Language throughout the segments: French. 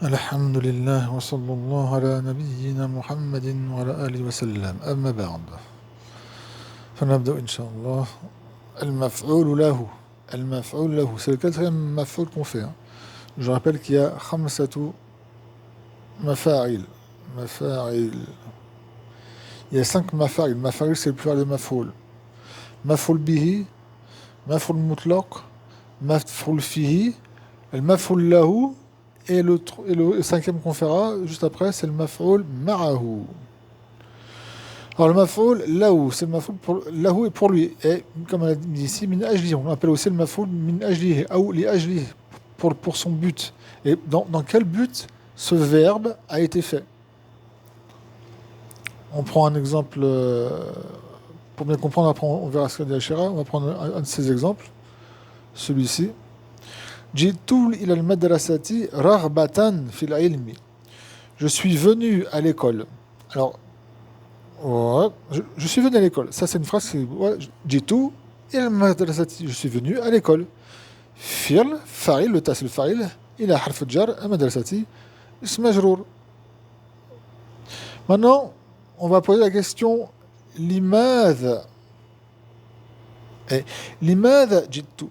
الحمد لله وصلى الله على نبينا محمد وعلى آله وسلم أما بعد فنبدأ إن شاء الله المفعول له المفعول له c'est le quatrième maf'oul qu'on fait hein. Je rappelle qu'il y a خمسة مفاعل مفاعل il y a 5 mafa'il mafa'il c'est le pluriel de maf'oul maf'oul bihi maf'oul mutlaq maf'oul fihi المفعول له et le cinquième qu'on fera juste après c'est le maf'oul ma'ahu. Alors le maf'oul lahu, c'est le maf'oul pour lahu et pour lui. Et comme on a dit ici, min ajlihi, on appelle aussi le maf'oul min ajlihi, ou li ajlihi, pour son but. Et dans quel but ce verbe a été fait? On prend un exemple pour bien comprendre, après on verra ce qu'a dit Achira, on va prendre un de ces exemples, celui-ci. Jitul ila al-madrasati raghbatan fil ilmi. Je suis venu à l'école. Alors, ouais, je suis venu à l'école. Ça, c'est une phrase qui. Ouais, Jitu ila al-madrasati. Je suis venu à l'école. Fi'l, fa'il, le tas c'est le fa'il. Ila harf jar, al-madrasati, ism majrour. Maintenant, on va poser la question limadha. Et limadha jitu.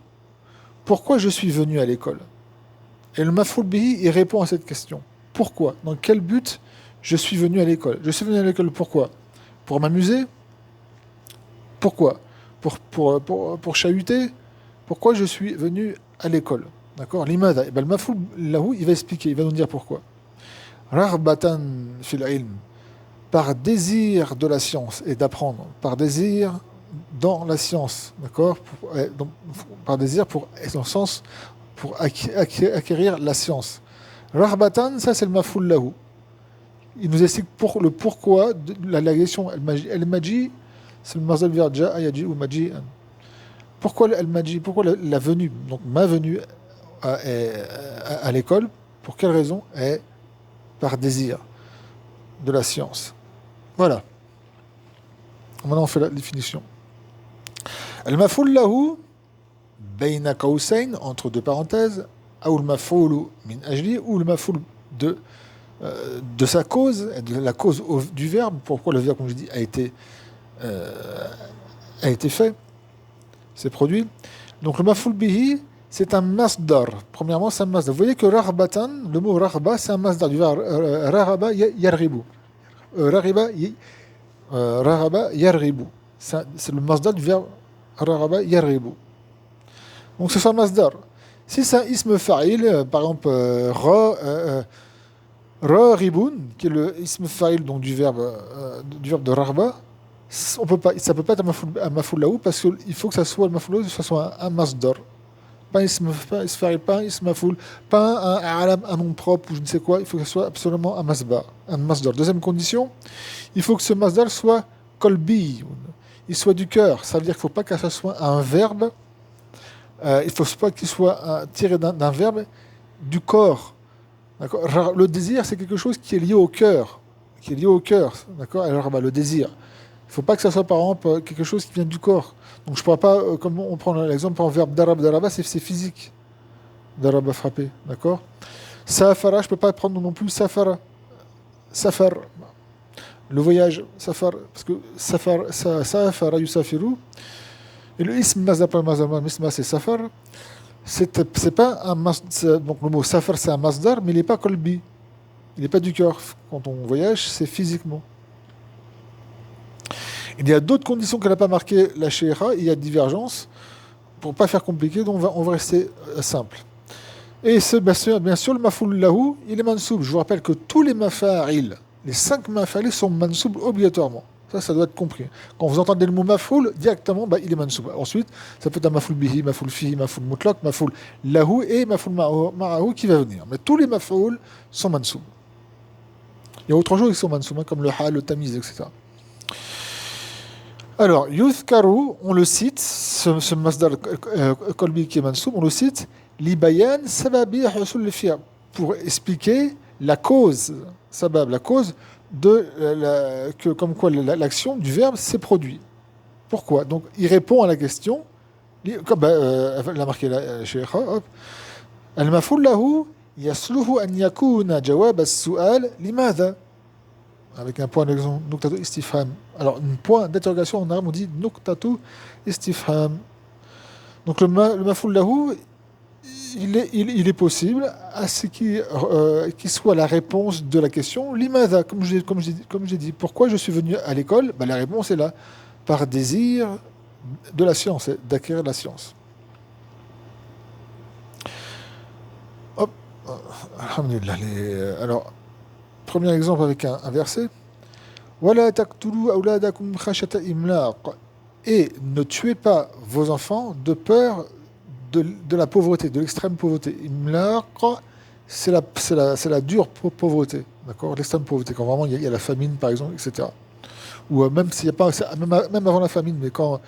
Pourquoi je suis venu à l'école? Et le maf'oul bihi, il répond à cette question. Pourquoi? Dans quel but je suis venu à l'école? Je suis venu à l'école pourquoi? Pour m'amuser? Pourquoi? Pour chahuter? Pourquoi je suis venu à l'école? D'accord? Limada. Et ben, le maf'oul lahu, il va expliquer, il va nous dire pourquoi. Raghbatan fil ilm. Par désir de la science et d'apprendre. Par désir dans la science, d'accord, par désir dans le sens pour acquérir la science. Rahbatan, ça c'est le maf'oul lahu. Il nous explique le pourquoi de la question al-maji, c'est le masdar verbe ja'a yaji ou maji'an. Pourquoi al-maji, pourquoi la venue, donc ma venue à l'école, pour quelle raison? Est par désir de la science. Voilà. Maintenant on fait la définition. المفعول له بين قوسين entre deux parenthèses أو المفعول من أجله ou le maf'oul de sa cause, de la cause du verbe, pourquoi le verbe comme je dis a été fait, c'est produit. Donc le maf'oul bihi c'est un masdar. Premièrement c'est un masdar. Vous voyez que raghbatan, le mot raghba c'est un masdar du verbe raghaba yarghibu. Raghaba yarghibu. C'est le masdar du verbe Raghaba yarghibu. Donc c'est ça masdar. Si c'est un ism fa'il, par exemple raghibun, qui est le ism fa'il donc du verbe de raghba, on peut pas, ça peut pas être un maf'oul lahu parce qu'il faut que ça soit le maf'oul lahu, que ça soit un masdar. Pas un ism fa'il, pas un ism maf'oul, pas un alam, un nom propre ou je ne sais quoi. Il faut que ce soit absolument un masdar. Deuxième condition, il faut que ce masdar soit kolbi. Il soit du cœur, ça veut dire qu'il ne faut pas que ce soit un verbe, il ne faut pas qu'il soit tiré d'un verbe du corps. D'accord. Le désir, c'est quelque chose qui est lié au cœur, d'accord. Alors, le désir, il ne faut pas que ça soit par exemple quelque chose qui vient du corps. Donc je ne pourrais pas, comme on prend l'exemple en verbe daraba, c'est physique, daraba frapper, d'accord. Safara, je ne peux pas prendre non plus safara, safar. Le voyage, safar, parce que safara yusafiru, et le ism mazda c'est safar, c'est pas un masdar, donc le mot safar c'est un masdar, mais il n'est pas kolbi, il n'est pas du cœur. Quand on voyage, c'est physiquement. Il y a d'autres conditions qu'elle n'a pas marquées, la sheikha, il y a divergence, pour ne pas faire compliqué, donc on va rester simple. Et bien sûr, le maf'oul lahu, il est mansoub. Je vous rappelle que tous les mafa'il, les 5 maf'il sont mansoub obligatoirement. Ça doit être compris. Quand vous entendez le mot maf'oul, directement, il est mansoub. Ensuite, ça peut être un maf'oul bihi, maf'oul fihi, maf'oul mutlaq, maf'oul lahu et maf'oul ma'ahu qui va venir. Mais tous les maf'oul sont mansoub. Il y a autre chose qui sont mansoub, comme le hal, le tamiz, etc. Alors, yuthkaru, on le cite, ce masdar kolbi qui est mansoub, on le cite, libayan sababi husul al-fi'l, pour expliquer la cause, sabab, la cause comme quoi l'action du verbe s'est produit. Pourquoi? Donc il répond à la question, comme l'a marqué la Sheikha, al-maf'oul lahu يصلح أن يكون جواب السؤال لماذا avec un point d'exemple نقطة استفهام. Alors un point d'interrogation en arabe on dit نقطة استفهام. Donc le mafoul lahu il est possible à ce qu'il soit la réponse de la question limadha, comme j'ai dit, pourquoi je suis venu à l'école. Ben, la réponse est là, par désir de la science, d'acquérir la science. Hop, alhamdulillah. Alors, premier exemple avec un verset. Wala taqtulu awladakum khashata imlaq. Et ne tuez pas vos enfants de peur de la pauvreté, de l'extrême pauvreté. Imlaq, c'est la dure pauvreté, d'accord, l'extrême pauvreté, quand vraiment il y a la famine, par exemple, etc. Ou même s'il y a pas, même avant la famine, mais quand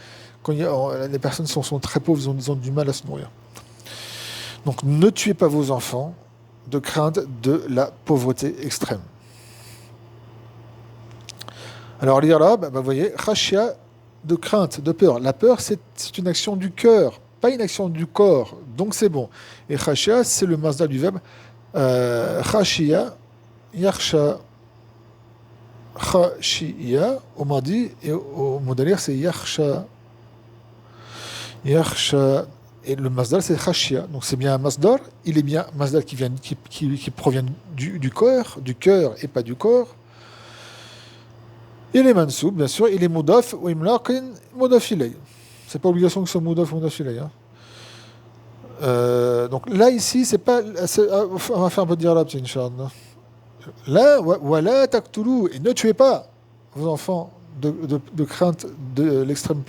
les personnes sont très pauvres, ils ont du mal à se nourrir. Donc ne tuez pas vos enfants de crainte de la pauvreté extrême. Alors l'irabe, vous voyez, khashya, de crainte, de peur. La peur, c'est une action du cœur, pas une action du corps, donc c'est bon. Et khashya, c'est le masdar du verbe khashiya, yakhsha. Khashiya, au mardi, et au modalir, c'est yakhsha. Yakhsha. Et le masdar, c'est khashia. Donc c'est bien un masdar. Il est bien un masdar qui provient du cœur et pas du corps. Il est mansoub, bien sûr. Il est moudaf ou imlaqin moudaf ilay. C'est pas obligation que ce soit moudaf ou moudaf ilay. Donc là, ici, c'est pas. On va faire un peu de dialogue, Inch'Allah. Là, wala taqtulu, et ne tuez pas vos enfants de crainte de l'extrême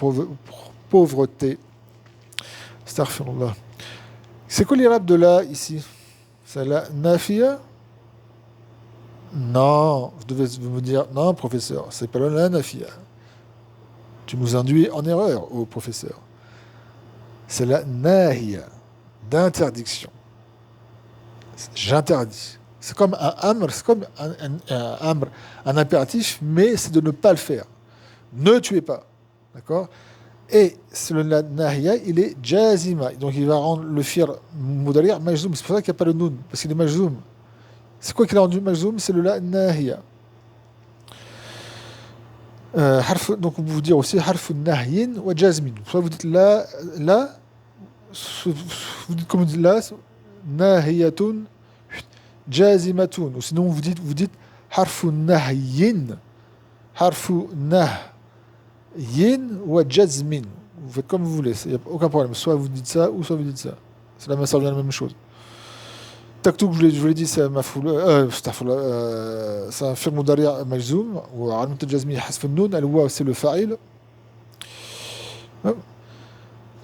pauvreté. Astaghfirullah. C'est quoi l'irabe de là, ici? C'est la nafiya? Non, vous devez me dire, non, professeur, c'est pas la nafiya. Tu nous induis en erreur, ô professeur. C'est la nahiya, d'interdiction. J'interdis. C'est comme un amr, c'est comme un impératif, mais c'est de ne pas le faire. Ne tuez pas. D'accord? Et le nahiya, il est jazima. Donc il va rendre le fi'l mudari' majzoum. C'est pour ça qu'il n'y a pas le noun, parce qu'il est majzoum. C'est quoi qu'il a rendu majzoum? C'est le nahiya. Donc on peut vous dire aussi harf nahyin wa jazmin. Soit vous dites là, vous dites comme vous dites là, nahiyatun jazimatun. Ou sinon vous dites harfu nahyin wa jazmin. Vous faites comme vous voulez, il n'y a aucun problème. Soit vous dites ça, ou soit vous dites ça. Ça revient à la même chose. Taktouk, je vous l'ai dit, c'est c'est un fi'l mudari' majzoum, ou alamat al-jazmi hasf an-nun, al-waw c'est le fa'il.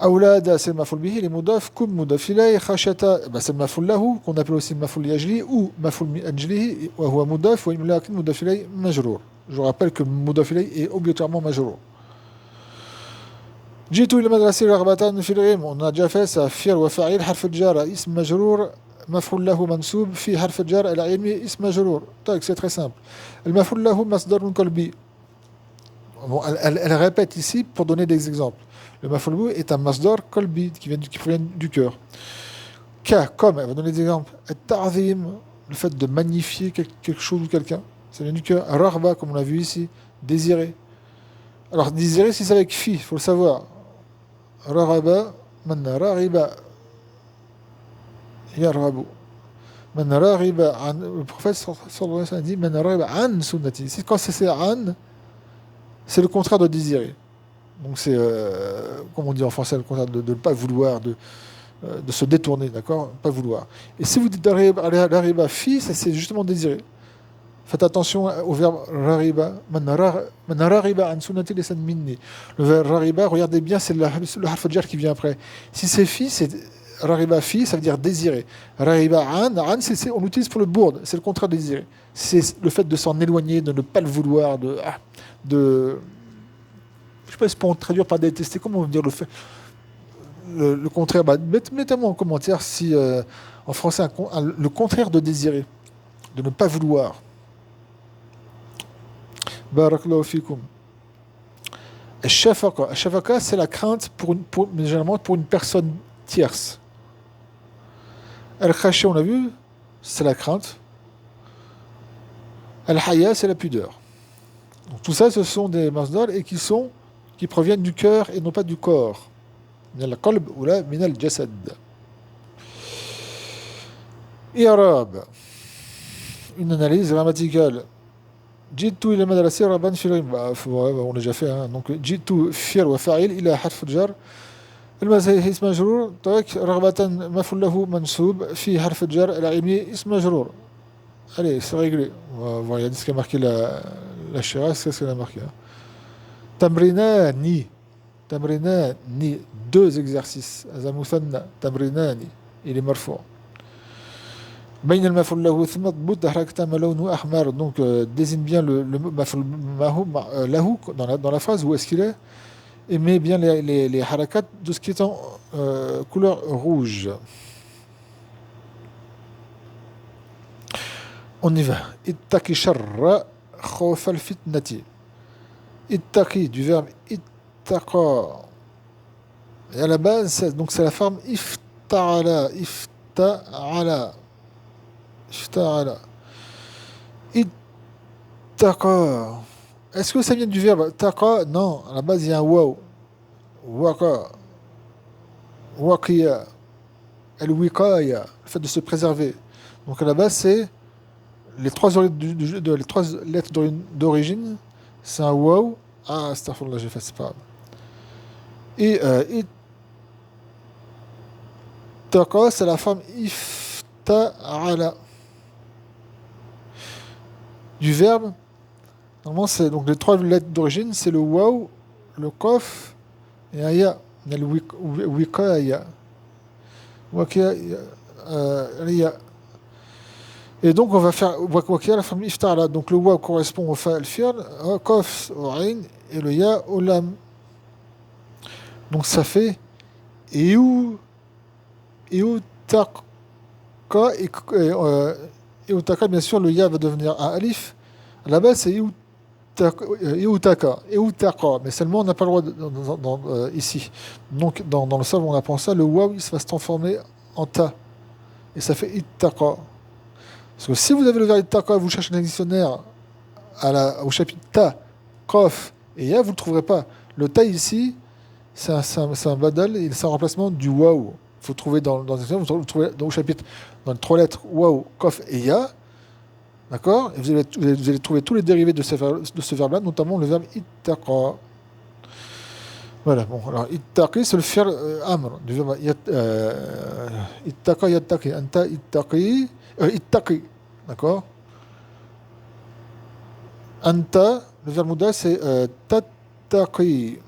Awlada, c'est le mafoul bihi, les mudaf, kum mudaf ilay, khashata, c'est le mafoul lahu, qu'on appelle aussi le mafoul yajli, ou mafoul mi ajlihi, wa huwa mudaf, wa imlakin mudaf ilay majrour. Je rappelle que le mudaf ilay est obligatoirement majrour. Jitu ila madrasi raghbatan fil ilm, on a déjà fait ça, fi'l wa fa'il, harf al-jar, ism majrour, مفعول له منصوب في حرف الجر العلمي اسم مجرور. طيب, c'est très simple. المفعول له مصدر قلبي. Bon, elle répète ici pour donner des exemples. Le maf'ul est un masdar qalbi qui provient du cœur. Comme, elle va donner des exemples. At-ta'zim, le fait de magnifier quelque chose ou quelqu'un, ça vient du cœur. Raghba, comme on l'a vu ici, désirer. Alors désirer, si c'est avec fi, il faut le savoir. Raghaba, manna raghiba. Yarghabu. Man raghiba an, le prophète sallallahu alayhi wa sallam dit man raghiba an sunnati. Quand c'est an, c'est le contraire de désirer. Donc c'est, comme on dit en français, le contraire de ne pas vouloir, de se détourner, d'accord? Pas vouloir. Et si vous dites raghiba fi, c'est justement désirer. Faites attention au verbe raghiba. Man raghiba an sunnati laysa minni. Le verbe raghiba, regardez bien, c'est le harf al-jar qui vient après. Si c'est fi, c'est Raghiba fi, ça veut dire désirer. Raghiba an, on l'utilise pour le bourde, c'est le contraire de désirer. C'est le fait de s'en éloigner, de ne pas le vouloir, je ne sais pas si on peut traduire par détester, comment on veut dire le contraire. Mettez-moi en commentaire si en français le contraire de désirer, de ne pas vouloir. Barakallahu fikum. Al-shafaqa, c'est la crainte généralement pour une personne tierce. Al-khashya, on a vu, c'est la crainte. Al-haya, c'est la pudeur. Donc, tout ça, ce sont des masdar et qui proviennent du cœur et non pas du corps. Min al-qalb ou la min al-jasad. I'rab. Une analyse grammaticale. جئت إلى المدرسة رغبا في العلم. on l'a déjà fait. Hein. Donc جئت فعل وفاعل إلى حرف الجر. المزايا اسم مجرور. طيب رغبة مفعول له منصوب في حرف الجر العلمي اسم مجرور. Allez, c'est réglé. Regardez ce qu'a marqué la Shiraz, c'est ce qu'elle a marqué. Hein. Tamrinani. Tamrinani. 2 exercices. Azamuthanna. Tamrinani. Il est marfou. بين المفعول له ثم ضبط حركة ما لونه أحمر. Donc désigne bien le مفعول له dans la phrase où est-ce qu'il est et met bien les harakat de ce qui est en couleur rouge. On y va. Ittaqi sharra khawfa al-fitnati. Ittaqi du verbe ittaqa. Et à la base, c'est la forme ifta'ala. Ifta'ala. Ifta'ala. Ittaqa. Est-ce que ça vient du verbe taqa? Non, à la base il y a un waw. Waqa. Waqiya. Al-wiqaya. Le fait de se préserver. Donc à la base c'est les 3 lettres d'origine, c'est un waw. Ah, astaghfirullah, j'ai fait, c'est pas grave. Et ittaqa, c'est la forme ifta'ala. Du verbe. Normalement, c'est donc les 3 lettres d'origine, c'est le waw, le qaf et un ya. Il y a le wiqaya. Ya. Et donc, on va faire waqiya la forme ifta'ala. Donc, le waw correspond au fa al-fi'l, qaf au ayn et le ya au lam. Donc, ça fait taqa et taqa, bien sûr, le ya va devenir un alif. À la base, c'est Iutaka, mais seulement on n'a pas le droit ici. Donc dans le sol, on apprend ça, le waw il va se transformer en ta. Et ça fait ittaqa. Parce que si vous avez le verbe ittaqa, vous cherchez un dictionnaire au chapitre ta, qaf et ya, vous ne le trouverez pas. Le ta ici, c'est un badal, c'est un remplacement du waw. Il faut trouver dans le dictionnaire, vous trouvez dans le chapitre, dans les 3 lettres waw, qaf et ya. D'accord? Et vous allez trouver tous les dérivés de ce verbe-là, notamment le verbe ittaqa. Voilà, bon, alors ittaqi, c'est le fi'l amr du verbe ittaqa yattaqi. Anta ittaqi, ittaqi, d'accord? Anta, le verbe mouda, c'est tattaqi.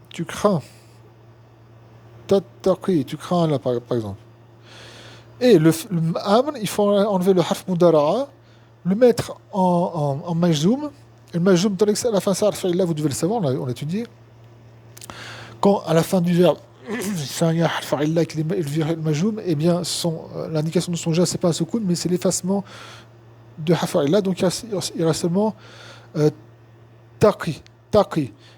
Tu crains. Tattaqi, tu crains là, par exemple. Et le amr, il faut enlever le harf mudara'a, le mettre en majzoum. Et le majzoum, à la fin, ça, là, vous devez le savoir, on l'a étudié. Quand à la fin du verbe, c'est un harf illa qui est le majzoum, eh bien, l'indication de son geste, c'est pas un soukoun, mais c'est l'effacement de harf illa. Donc, il reste seulement taqi.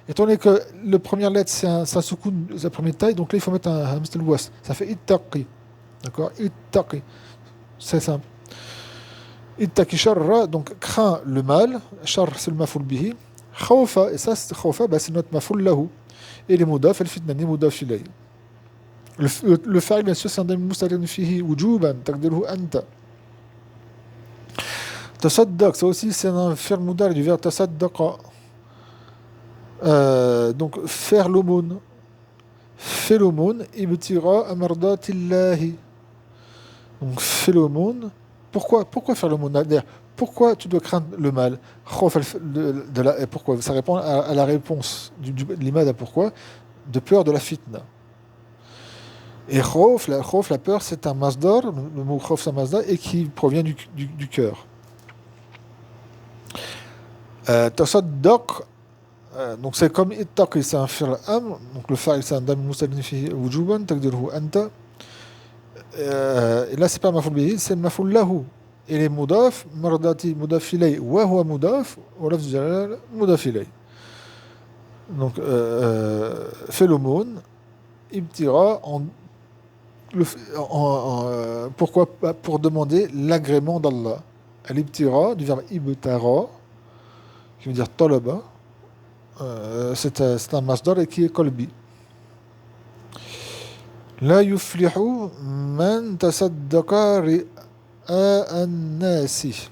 Étant donné que la première lettre, c'est un soukoun de la première taille, donc là, il faut mettre un hamz al-was. Ça fait ittaqi. D'accord? Ittaqi. C'est simple. Ittaqi sharra, donc craint le mal. Shar, c'est le mafoul bihi. Khawfa, et ça, khawfa, c'est notre mafoul lahu. Et les moudaf, el fitnani moudaf ilay. Le fa'il, bien sûr, c'est un dam mustatir fihi wujuban, taqdiruhu anta. Tasaddaq, ça aussi, c'est un fi'l mudari du verbe tasaddaqa. Donc, faire l'aumône. Fais l'aumône, ibtira amardatillahi. Donc, fais l'aumône. Pourquoi faire l'aumône? D'ailleurs, pourquoi tu dois craindre le mal? Pourquoi? Ça répond à la réponse de l'imad. Pourquoi? De peur de la fitna. Et la peur, c'est un masdar. Le mot khof, c'est un masdar et qui provient du cœur. Tasaddaq, donc c'est comme ittaqi, c'est un fi'l amr. Donc le fa'il, c'est un dam mustatir fihi wujuban, taqdiruhu anta. Et là, c'est pas mafoul bihi, c'est mafoul lahu. Et les mudaf, mardati mudaf ilay, wa huwa mudaf, wa lafz jalal mudaf ilay. Donc, fais l'aumône, ibtira, Pourquoi pas? Pour demander l'agrément d'Allah. Al-ibtira, du verbe ibtara, qui veut dire talaba, c'est un masdar et qui est kolbi. La yuflihu man tasaddaqa ri'a an-nasi.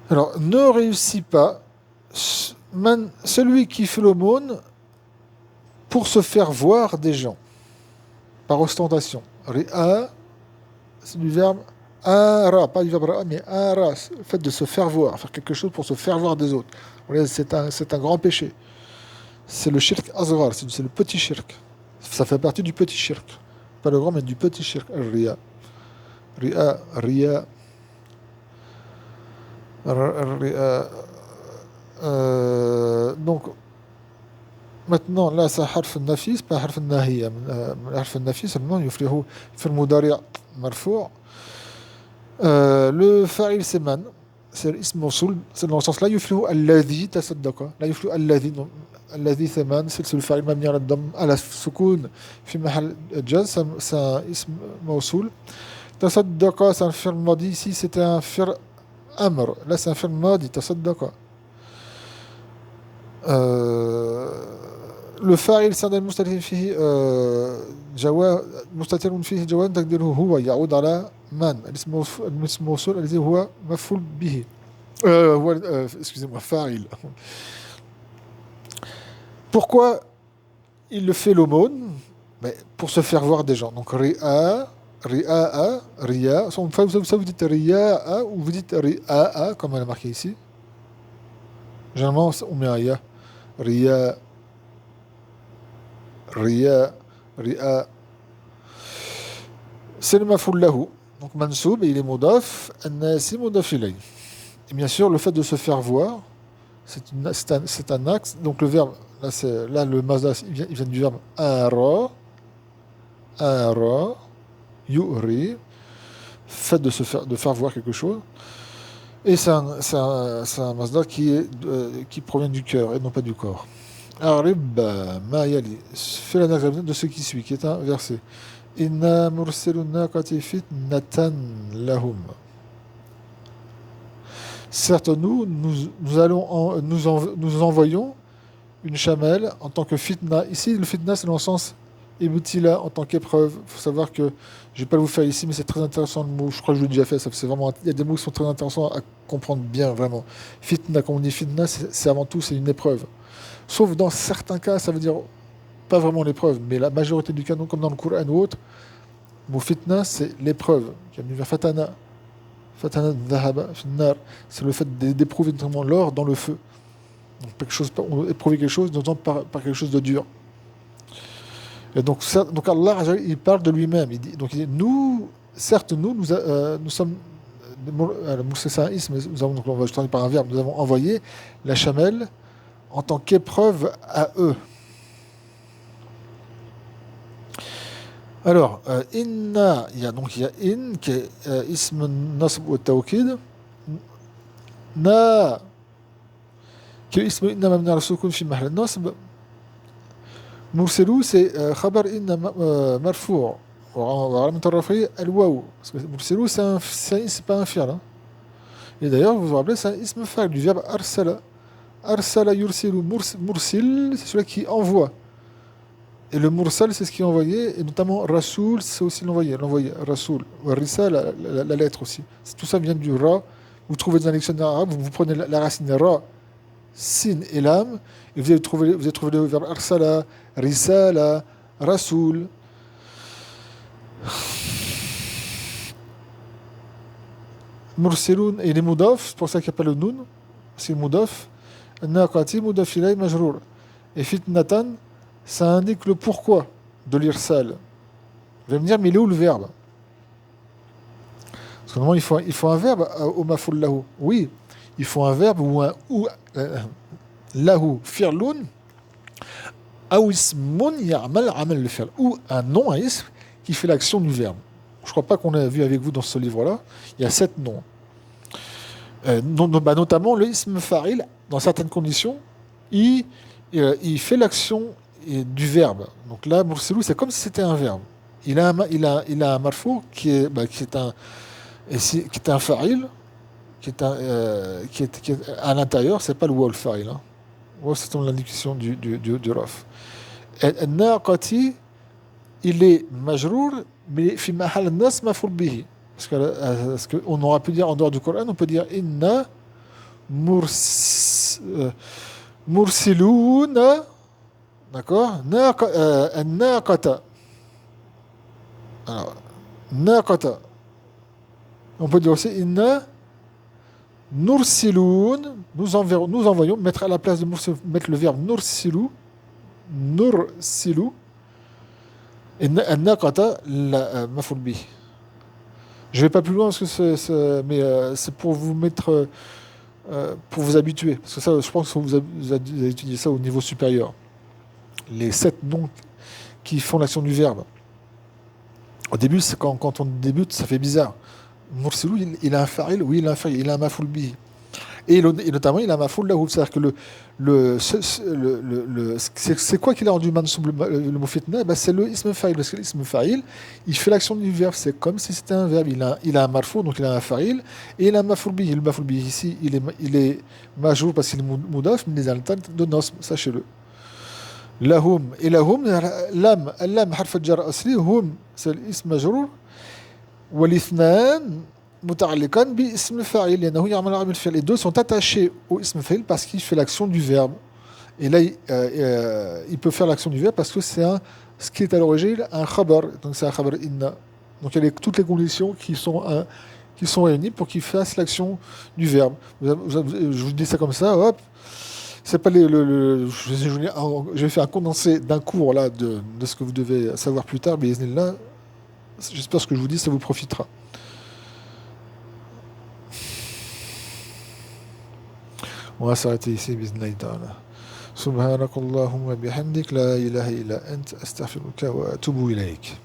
Alors, ne réussit pas celui qui fait l'aumône pour se faire voir des gens, par ostentation. Ri'a, c'est du verbe ara, pas du verbe ra, mais ara, le fait de se faire voir, faire quelque chose pour se faire voir des autres. Voilà, c'est un grand péché. C'est le shirk asghar, c'est le petit shirk. Ça fait partie du petit shirk. Pas le grand, mais du petit shirk. Ri'a. Ri'a, ri'a. Ri'a. Donc, maintenant, là, c'est harf nafis, pas harf nahiya. Harf nafis, seulement, يفلح في المضارع مرفوع. Le fa'il c'est man, c'est l'ism mawsoul, c'est dans le sens là, يفلح الذي تصدق. Là, يفلح الذي, non, الذي c'est man, c'est le fa'il mabni على السكون في محل جاز, c'est un ism mawsoul. تصدق, c'est un fi'l madi, ici c'était un fi'l amr, là c'est un fi'l madi, تصدق. Le fa'il سند المستتر فيه جواب مستتر فيه جواب تقديره هو يعود على من الاسم الموصول الذي هو مفعول به هو excusez-moi fa'il. Pourquoi il le fait l'aumône? Mais pour se faire voir des gens. Donc ri'a, ri'a, ri'a. Vous dites ri'a ou vous dites ri'a comme elle est marquée ici. Généralement on met un ya. Ri'a, ri'a, ri'a. C'est le maf'oul lahu. Donc mansoub, et il est mudaf, an-nasi mudaf ilayh. Et bien sûr, le fait de se faire voir, c'est un axe. Donc le verbe, là le mazda, il vient du verbe ara, ara, yu'ri, fait de faire voir quelque chose. Et c'est un mazda qui provient du cœur et non pas du corps. Arib ma yali, fais l'anagramme de ce qui suit, qui est un verset. Inna mursilu naqati fitnatan lahum. Certes, nous envoyons une chamelle en tant que fitna. Ici, le fitna, c'est dans le sens ibtila, en tant qu'épreuve. Il faut savoir que, je ne vais pas le vous faire ici, mais c'est très intéressant le mot. Je crois que je l'ai déjà fait. Il y a des mots qui sont très intéressants à comprendre bien, vraiment. Fitna, quand on dit fitna, c'est avant tout, c'est une épreuve. Sauf dans certains cas, ça veut dire pas vraiment l'épreuve, mais la majorité du cas, comme dans le Coran ou autre, le mot fitna, c'est l'épreuve. Qui a fatana. Fatana dhahaba finnar. C'est le fait d'éprouver notamment l'or dans le feu. Donc, éprouver quelque chose, notamment par quelque chose de dur. Et donc Allah, il parle de lui-même. Donc il dit, nous, certes, nous sommes. C'est un isme, donc on va je par un verbe, nous avons envoyé la chamelle en tant qu'épreuve à eux. Alors, inna, il y a in qui est ism nasb ou tawkid. Na, qui est ism inna mabni ala sukun fi mahal nasb. Mursilu, c'est khabar inna marfou' wa alamat al-raf'i al-waw. Parce que mursilu, c'est pas un fi'l. Hein. Et d'ailleurs, vous vous rappelez, c'est un ism fa'il du verbe arsala. Arsala yursilu, mursil, c'est celui qui envoie. Et le mursal, c'est ce qui est envoyé, et notamment rasoul, c'est aussi l'envoyé, rasoul. Rissa, la lettre aussi. Tout ça vient du ra. Vous trouvez dans un dictionnaire arabe, vous prenez la racine ra, sin et lam, et vous allez trouver le verbe arsala, risala, rasoul. Mursiloun, et les moudaf, c'est pour ça qu'il n'y a pas le noun, c'est moudaf. Naqati, moudaf ilay, majrour. Et fitnatan, ça indique le pourquoi de l'irsal. Vous allez me dire, mais il est où le verbe? Parce que normalement, il faut un verbe au maf'ul lahu. Oui, il faut un verbe ou lahu fi'lun aw ismun ya'mal amal le fi'l, ou un nom, un ism, qui fait l'action du verbe. Je ne crois pas qu'on a vu avec vous dans ce livre-là. Il y a 7 noms. Notamment le ism fa'il, dans certaines conditions, il fait l'action du verbe. Donc là, mursilou, c'est comme si c'était un verbe. il a un marfou qui est un fa'il, qui est à l'intérieur, c'est pas le waw le fa'il. Hein. Waw, c'est l'indication du raf. Naqati, il est majrour, mais fi mahal nas maf'ul bihi. Parce qu'on aurait pu dire en dehors du Coran, on peut dire inna mursiluna, d'accord, naqata. Alors, naqata. On peut dire aussi inna nursilun, nous envoyons, mettre à la place de mettre le verbe nursilu, et naqata la maf'ul bihi. Je ne vais pas plus loin parce que mais c'est pour vous mettre, pour vous habituer. Parce que ça, je pense que vous avez étudié ça au niveau supérieur. Les 7 noms qui font l'action du verbe. Au début, c'est quand on débute, ça fait bizarre. Mursilou, il a un fa'il, oui, il a un fa'il, il a un maf'ul bihi. Et notamment, il a un maf'ul lahu. C'est-à-dire que c'est quoi qui l'a rendu mansoub le mot fitna? Ben, c'est le ism fa'il. Parce que l'ism fa'il, il fait l'action du verbe. C'est comme si c'était un verbe. Il a un marfou, donc il a un fa'il. Et il a un maf'ul bihi. Le maf'ul bihi ici, il est majou parce qu'il est moudaf, mais il est dans de nasb, sachez-le. Lahum. Et lahum, lam harf jar asli, hum, c'est l'ism majrour. والاثنان متعلقان باسم الفاعل لأنه يعمل عمل الفعل. Les deux sont attachés au ism fa'il parce qu'il fait l'action du verbe. Et là, il peut faire l'action du verbe parce que c'est ce qui est à l'origine un khabar. Donc c'est un khabar inna. Donc il y a toutes les conditions qui sont réunies pour qu'il fasse l'action du verbe. Je vous dis ça comme ça, hop. C'est pas je vais faire un condensé d'un cours là de ce que vous devez savoir plus tard, mais là, j'espère que ce que je vous dis, ça vous profitera. On va s'arrêter ici, bismillah ta'ala. Subhanakallahu wa bihamdik, la ilaha illa ant, astaghfiruka wa atubu ilayk.